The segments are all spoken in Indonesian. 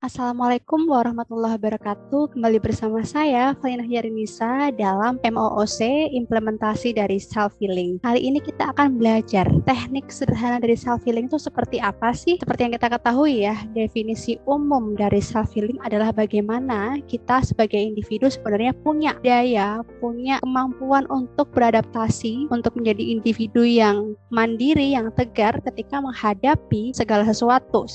Assalamualaikum warahmatullahi wabarakatuh. Kembali bersama saya, Falinah Yarinisa, dalam MOOC, implementasi dari self-healing. Kali ini kita akan belajar teknik sederhana dari self-healing itu seperti apa sih? Seperti yang kita ketahui ya, definisi umum dari self-healing adalah bagaimana kita sebagai individu sebenarnya punya daya, punya kemampuan untuk beradaptasi, untuk menjadi individu yang mandiri, yang tegar ketika menghadapi segala sesuatu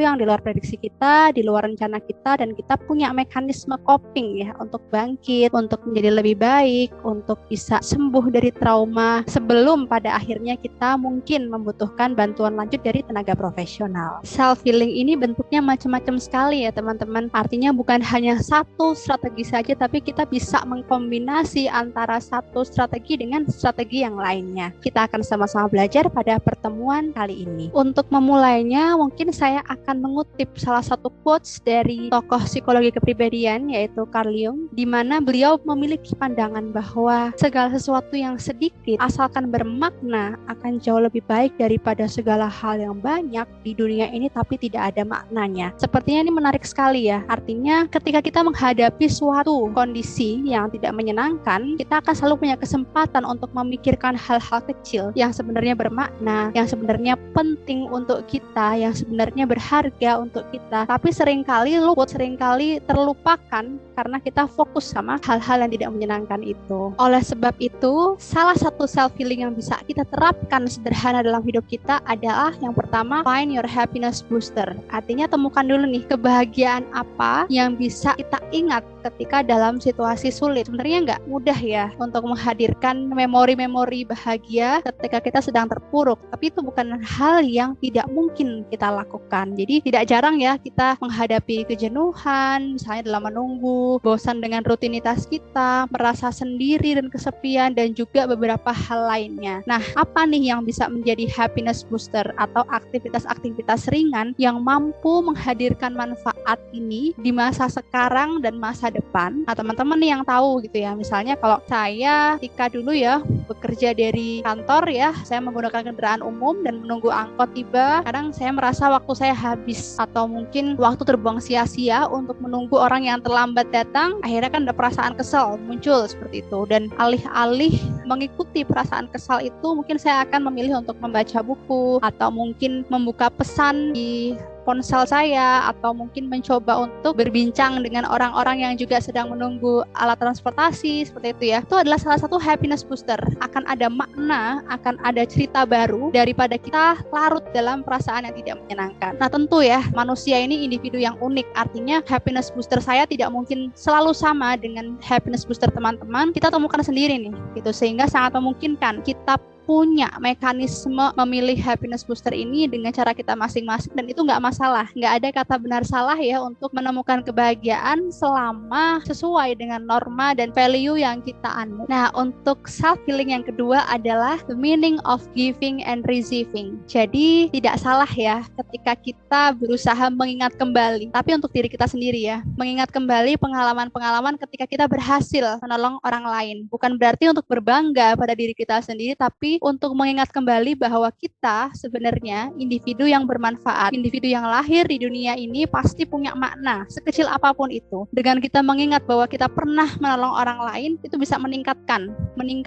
yang di luar prediksi kita, di luar rencana kita, dan kita punya mekanisme coping ya untuk bangkit, untuk menjadi lebih baik, untuk bisa sembuh dari trauma sebelum pada akhirnya kita mungkin membutuhkan bantuan lanjut dari tenaga profesional. Self healing ini bentuknya macam-macam sekali ya teman-teman. Artinya bukan hanya satu strategi saja, tapi kita bisa mengkombinasi antara satu strategi dengan strategi yang lainnya. Kita akan sama-sama belajar pada pertemuan kali ini. Untuk memulainya, mungkin saya akan mengutip salah satu quotes dari tokoh psikologi kepribadian yaitu Carl Jung, di mana beliau memiliki pandangan bahwa segala sesuatu yang sedikit asalkan bermakna akan jauh lebih baik daripada segala hal yang banyak di dunia ini tapi tidak ada maknanya. Sepertinya ini menarik sekali ya. Artinya ketika kita menghadapi suatu kondisi yang tidak menyenangkan, kita akan selalu punya kesempatan untuk memikirkan hal-hal kecil yang sebenarnya bermakna, yang sebenarnya penting untuk kita, yang sebenarnya berharga untuk kita, tapi seringkali luput, seringkali terlupakan karena kita fokus sama hal-hal yang tidak menyenangkan itu. Oleh sebab itu, salah satu self healing yang bisa kita terapkan sederhana dalam hidup kita adalah yang pertama, find your happiness booster. Artinya temukan dulu nih kebahagiaan apa yang bisa kita ingat ketika dalam situasi sulit. Sebenarnya nggak mudah ya untuk menghadirkan memori-memori bahagia ketika kita sedang terpuruk, tapi itu bukan hal yang tidak mungkin kita lakukan. Jadi tidak jarang ya kita menghadapi kejenuhan, misalnya dalam menunggu, bosan dengan rutinitas kita, merasa sendiri dan kesepian, dan juga beberapa hal lainnya. Nah, apa nih yang bisa menjadi happiness booster atau aktivitas-aktivitas ringan yang mampu menghadirkan manfaat ini di masa sekarang dan masa depan? Nah, teman-teman nih yang tahu gitu ya, misalnya kalau saya ketika dulu ya bekerja dari kantor ya, saya menggunakan kendaraan umum dan menunggu angkot tiba, kadang saya merasa waktu saya habis atau mungkin waktu terbuang sia-sia untuk menunggu orang yang terlambat datang. Akhirnya kan ada perasaan kesal muncul seperti itu, dan alih-alih mengikuti perasaan kesal itu, mungkin saya akan memilih untuk membaca buku atau mungkin membuka pesan di ponsel saya, atau mungkin mencoba untuk berbincang dengan orang-orang yang juga sedang menunggu alat transportasi seperti itu ya. Itu adalah salah satu happiness booster. Akan ada makna, akan ada cerita baru daripada kita larut dalam perasaan yang tidak menyenangkan. Nah, tentu ya, manusia ini individu yang unik. Artinya happiness booster saya tidak mungkin selalu sama dengan happiness booster teman-teman. Kita temukan sendiri nih gitu, sehingga sangat memungkinkan kita punya mekanisme memilih happiness booster ini dengan cara kita masing-masing, dan itu nggak masalah, nggak ada kata benar salah ya untuk menemukan kebahagiaan selama sesuai dengan norma dan value yang kita anut. Nah, untuk self healing yang kedua adalah the meaning of giving and receiving. Jadi tidak salah ya ketika kita berusaha mengingat kembali, tapi untuk diri kita sendiri ya, mengingat kembali pengalaman-pengalaman ketika kita berhasil menolong orang lain. Bukan berarti untuk berbangga pada diri kita sendiri, tapi untuk mengingat kembali bahwa kita sebenarnya individu yang bermanfaat, individu yang lahir di dunia ini pasti punya makna, sekecil apapun itu. Dengan kita mengingat bahwa kita pernah menolong orang lain, itu bisa meningkat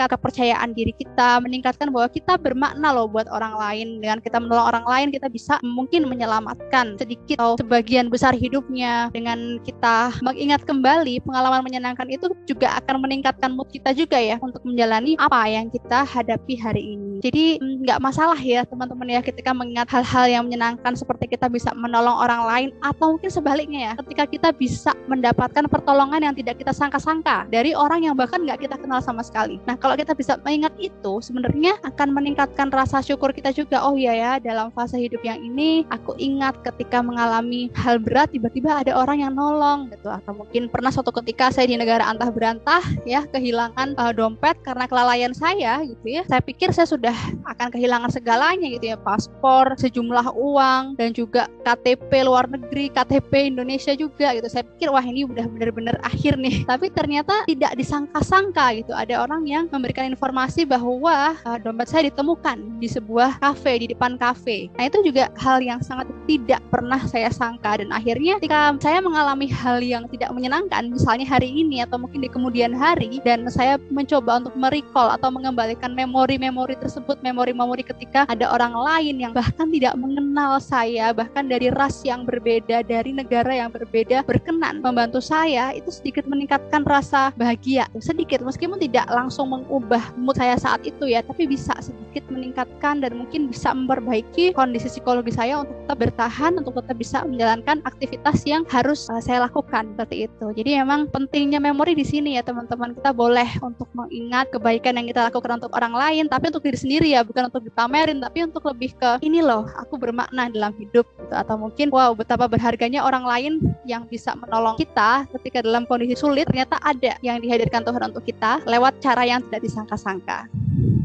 kepercayaan diri kita, meningkatkan bahwa kita bermakna loh buat orang lain. Dengan kita menolong orang lain, kita bisa mungkin menyelamatkan sedikit atau sebagian besar hidupnya. Dengan kita mengingat kembali pengalaman menyenangkan itu juga akan meningkatkan mood kita juga ya untuk menjalani apa yang kita hadapi hari ini. Jadi nggak masalah ya teman-teman ya ketika mengingat hal-hal yang menyenangkan, seperti kita bisa menolong orang lain, atau mungkin sebaliknya ya ketika kita bisa mendapatkan pertolongan yang tidak kita sangka-sangka dari orang yang bahkan nggak kita kenal sama sekali. Nah, kalau kita bisa mengingat itu, sebenarnya akan meningkatkan rasa syukur kita juga. Oh iya ya, dalam fase hidup yang ini aku ingat ketika mengalami hal berat tiba-tiba ada orang yang nolong gitu. Atau mungkin pernah suatu ketika saya di negara antah berantah ya, kehilangan dompet karena kelalaian saya gitu ya. Saya pikir saya sudah udah akan kehilangan segalanya gitu ya, paspor, sejumlah uang, dan juga KTP luar negeri, KTP Indonesia juga gitu. Saya pikir wah ini udah benar-benar akhir nih. Tapi ternyata tidak disangka-sangka gitu. Ada orang yang memberikan informasi bahwa dompet saya ditemukan di sebuah kafe, di depan kafe. Nah itu juga hal yang sangat tidak pernah saya sangka, dan akhirnya ketika saya mengalami hal yang tidak menyenangkan, misalnya hari ini atau mungkin di kemudian hari, dan saya mencoba untuk merecall atau mengembalikan memori-memori tersebut, memori-memori ketika ada orang lain yang bahkan tidak mengenal saya, bahkan dari ras yang berbeda, dari negara yang berbeda, berkenan membantu saya, itu sedikit meningkatkan rasa bahagia, sedikit, meskipun tidak langsung mengubah mood saya saat itu ya, tapi bisa sedikit meningkatkan dan mungkin bisa memperbaiki kondisi psikologi saya untuk tetap bertahan, untuk tetap bisa menjalankan aktivitas yang harus saya lakukan, seperti itu. Jadi memang pentingnya memori di sini ya teman-teman. Kita boleh untuk mengingat kebaikan yang kita lakukan untuk orang lain, tapi untuk diri sendiri ya, bukan untuk dipamerin, tapi untuk lebih ke ini loh, aku bermakna dalam hidup gitu. Atau mungkin wow, betapa berharganya orang lain yang bisa menolong kita ketika dalam kondisi sulit, ternyata ada yang dihadirkan Tuhan untuk kita lewat cara yang tidak disangka-sangka.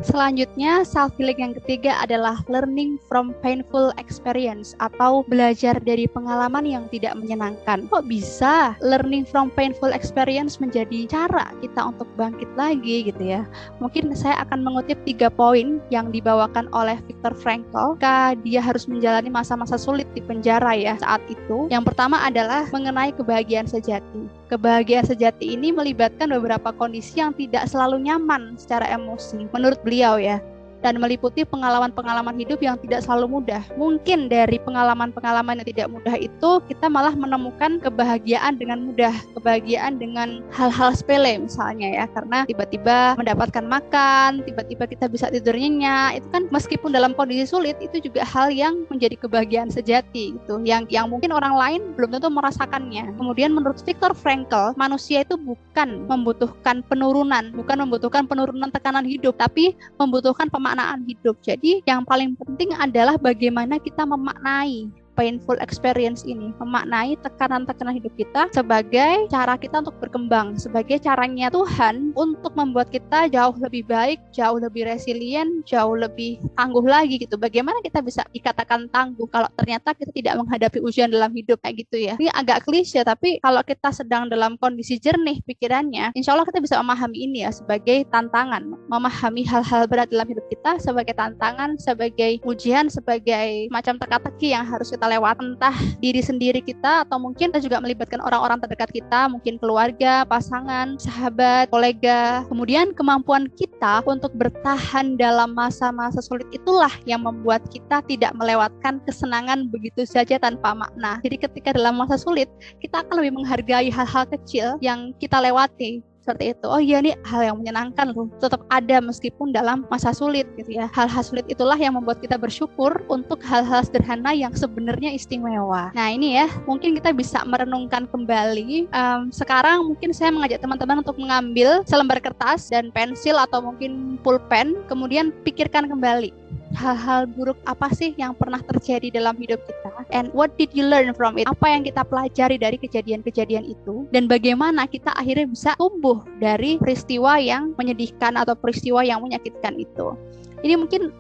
Selanjutnya, self healing yang ketiga adalah learning from painful experience atau belajar dari pengalaman yang tidak menyenangkan. Kok bisa learning from painful experience menjadi cara kita untuk bangkit lagi gitu ya? Mungkin saya akan mengutip 3 poin yang dibawakan oleh Viktor Frankl ketika dia harus menjalani masa-masa sulit di penjara ya saat itu. Yang pertama adalah mengenai kebahagiaan sejati. Kebahagiaan sejati ini melibatkan beberapa kondisi yang tidak selalu nyaman secara emosi, menurut beliau ya, dan meliputi pengalaman-pengalaman hidup yang tidak selalu mudah. Mungkin dari pengalaman-pengalaman yang tidak mudah itu, kita malah menemukan kebahagiaan dengan mudah, kebahagiaan dengan hal-hal sepele misalnya ya, karena tiba-tiba mendapatkan makan, tiba-tiba kita bisa tidur nyenyak, itu kan meskipun dalam kondisi sulit, itu juga hal yang menjadi kebahagiaan sejati gitu, yang mungkin orang lain belum tentu merasakannya. Kemudian menurut Viktor Frankl, manusia itu bukan membutuhkan penurunan, bukan membutuhkan penurunan tekanan hidup, tapi membutuhkan pemaknaan hidup. Jadi yang paling penting adalah bagaimana kita memaknai painful experience ini, memaknai tekanan-tekanan hidup kita sebagai cara kita untuk berkembang, sebagai caranya Tuhan untuk membuat kita jauh lebih baik, jauh lebih resilient, jauh lebih tangguh lagi gitu. Bagaimana kita bisa dikatakan tangguh kalau ternyata kita tidak menghadapi ujian dalam hidup kayak gitu ya. Ini agak klise, tapi kalau kita sedang dalam kondisi jernih pikirannya, insya Allah kita bisa memahami ini ya sebagai tantangan, memahami hal-hal berat dalam hidup kita sebagai tantangan, sebagai ujian, sebagai macam teka-teki yang harus kita lewat, entah diri sendiri kita atau mungkin kita juga melibatkan orang-orang terdekat kita, mungkin keluarga, pasangan, sahabat, kolega. Kemudian kemampuan kita untuk bertahan dalam masa-masa sulit itulah yang membuat kita tidak melewatkan kesenangan begitu saja tanpa makna. Jadi ketika dalam masa sulit, kita akan lebih menghargai hal-hal kecil yang kita lewati. Seperti itu. Oh iya, nih hal yang menyenangkan loh, tetap ada meskipun dalam masa sulit gitu ya. Hal-hal sulit itulah yang membuat kita bersyukur untuk hal-hal sederhana yang sebenarnya istimewa. Nah ini ya, mungkin kita bisa merenungkan kembali. Sekarang mungkin saya mengajak teman-teman untuk mengambil selembar kertas dan pensil atau mungkin pulpen, kemudian pikirkan kembali hal-hal buruk apa sih yang pernah terjadi dalam hidup kita, and what did you learn from it? Apa yang kita pelajari dari kejadian-kejadian itu, dan bagaimana kita akhirnya bisa tumbuh dari peristiwa yang menyedihkan atau peristiwa yang menyakitkan itu. Ini mungkin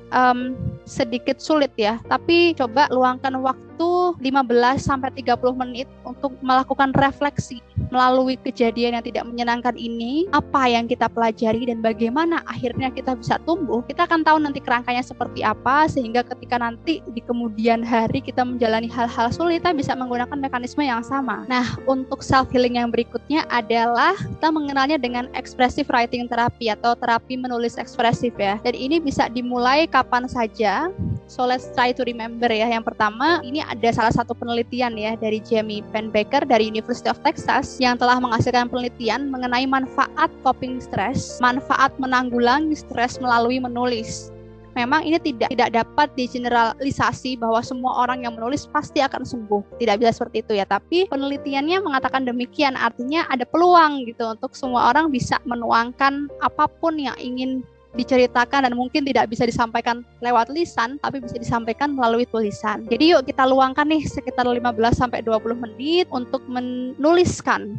sedikit sulit ya, tapi coba luangkan waktu 15-30 menit untuk melakukan refleksi melalui kejadian yang tidak menyenangkan ini, apa yang kita pelajari dan bagaimana akhirnya kita bisa tumbuh. Kita akan tahu nanti kerangkanya seperti apa, sehingga ketika nanti di kemudian hari kita menjalani hal-hal sulit, kita bisa menggunakan mekanisme yang sama. Nah, untuk self healing yang berikutnya adalah kita mengenalnya dengan expressive writing therapy atau terapi menulis ekspresif ya. Dan ini bisa dimulai kapan saja. So let's try to remember ya. Yang pertama, ini ada salah satu penelitian ya dari Jamie Penbaker dari University of Texas yang telah menghasilkan penelitian mengenai manfaat coping stress, manfaat menanggulangi stres melalui menulis. Memang ini tidak dapat digeneralisasi bahwa semua orang yang menulis pasti akan sembuh. Tidak bisa seperti itu ya. Tapi penelitiannya mengatakan demikian. Artinya ada peluang gitu untuk semua orang bisa menuangkan apapun yang ingin diceritakan dan mungkin tidak bisa disampaikan lewat lisan, tapi bisa disampaikan melalui tulisan. Jadi yuk kita luangkan nih sekitar 15-20 menit untuk menuliskan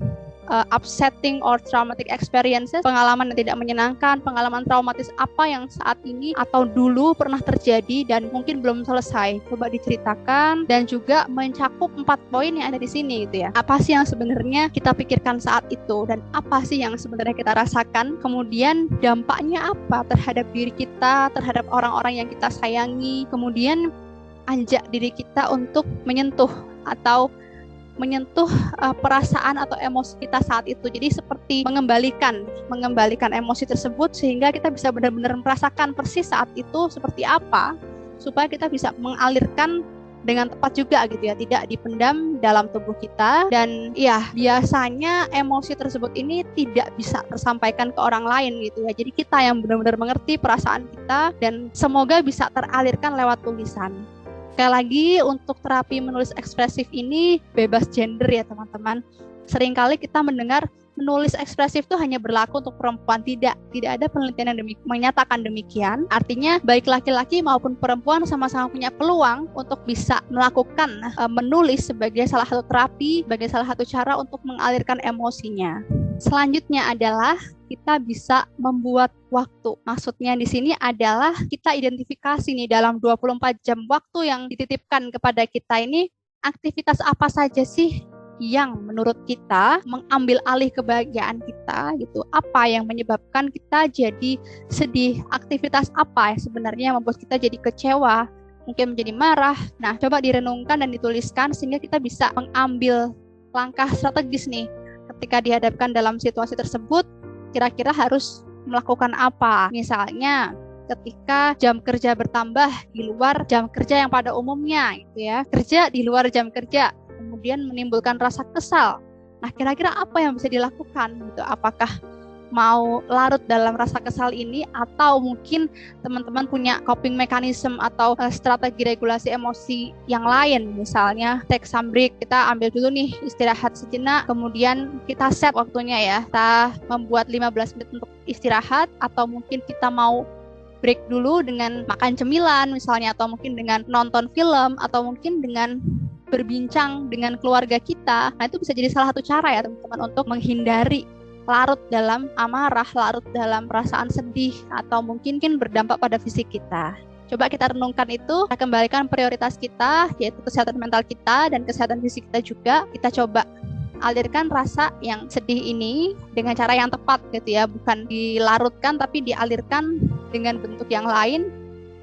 upsetting or traumatic experiences, pengalaman yang tidak menyenangkan, pengalaman traumatis apa yang saat ini atau dulu pernah terjadi dan mungkin belum selesai. Coba diceritakan dan juga mencakup 4 poin yang ada di sini gitu ya. Apa sih yang sebenarnya kita pikirkan saat itu dan apa sih yang sebenarnya kita rasakan? Kemudian dampaknya apa terhadap diri kita, terhadap orang-orang yang kita sayangi. Kemudian ajak diri kita untuk menyentuh perasaan atau emosi kita saat itu. Jadi seperti mengembalikan emosi tersebut sehingga kita bisa benar-benar merasakan persis saat itu seperti apa, supaya kita bisa mengalirkan dengan tepat juga gitu ya, tidak dipendam dalam tubuh kita. Dan ya biasanya emosi tersebut ini tidak bisa tersampaikan ke orang lain gitu ya. Jadi kita yang benar-benar mengerti perasaan kita dan semoga bisa teralirkan lewat tulisan. Sekali lagi, untuk terapi menulis ekspresif ini bebas gender ya teman-teman. Seringkali kita mendengar menulis ekspresif itu hanya berlaku untuk perempuan. Tidak ada penelitian yang menyatakan demikian. Artinya baik laki-laki maupun perempuan sama-sama punya peluang untuk bisa melakukan menulis sebagai salah satu terapi, sebagai salah satu cara untuk mengalirkan emosinya. Selanjutnya adalah kita bisa membuat waktu. Maksudnya di sini adalah kita identifikasi nih dalam 24 jam waktu yang dititipkan kepada kita ini, aktivitas apa saja sih yang menurut kita mengambil alih kebahagiaan kita gitu. Apa yang menyebabkan kita jadi sedih? Aktivitas apa yang sebenarnya membuat kita jadi kecewa? Mungkin menjadi marah. Nah, coba direnungkan dan dituliskan sehingga kita bisa mengambil langkah strategis nih. Ketika dihadapkan dalam situasi tersebut, kira-kira harus melakukan apa? Misalnya, ketika jam kerja bertambah di luar jam kerja yang pada umumnya, gitu ya. Kerja di luar jam kerja, kemudian menimbulkan rasa kesal. Nah, kira-kira apa yang bisa dilakukan? Gitu? Apakah mau larut dalam rasa kesal ini, atau mungkin teman-teman punya coping mechanism atau strategi regulasi emosi yang lain, misalnya take some break, kita ambil dulu nih istirahat sejenak, kemudian kita set waktunya ya, kita membuat 15 menit untuk istirahat, atau mungkin kita mau break dulu dengan makan cemilan misalnya, atau mungkin dengan nonton film, atau mungkin dengan berbincang dengan keluarga kita. Nah, itu bisa jadi salah satu cara ya teman-teman untuk menghindari larut dalam amarah, larut dalam perasaan sedih, atau mungkin berdampak pada fisik kita. Coba kita renungkan itu, kita kembalikan prioritas kita, yaitu kesehatan mental kita dan kesehatan fisik kita juga. Kita coba alirkan rasa yang sedih ini dengan cara yang tepat gitu ya, bukan dilarutkan tapi dialirkan dengan bentuk yang lain.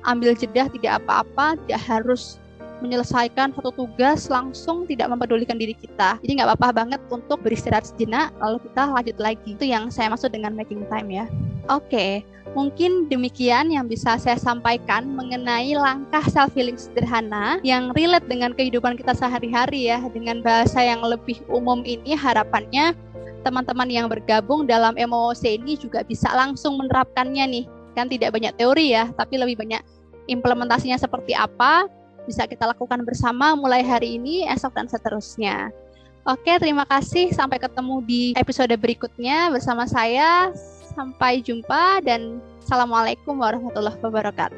Ambil jeda, tidak apa-apa, tidak harus menyelesaikan satu tugas langsung, tidak mempedulikan diri kita. Jadi nggak apa-apa banget untuk beristirahat sejenak, lalu kita lanjut lagi. Itu yang saya maksud dengan making time ya. Oke, mungkin demikian yang bisa saya sampaikan mengenai langkah self-healing sederhana yang relate dengan kehidupan kita sehari-hari ya. Dengan bahasa yang lebih umum ini, harapannya teman-teman yang bergabung dalam MOOC ini juga bisa langsung menerapkannya nih. Kan tidak banyak teori ya, tapi lebih banyak implementasinya seperti apa, bisa kita lakukan bersama mulai hari ini, esok, dan seterusnya. Oke, terima kasih. Sampai ketemu di episode berikutnya bersama saya. Sampai jumpa dan Assalamualaikum warahmatullahi wabarakatuh.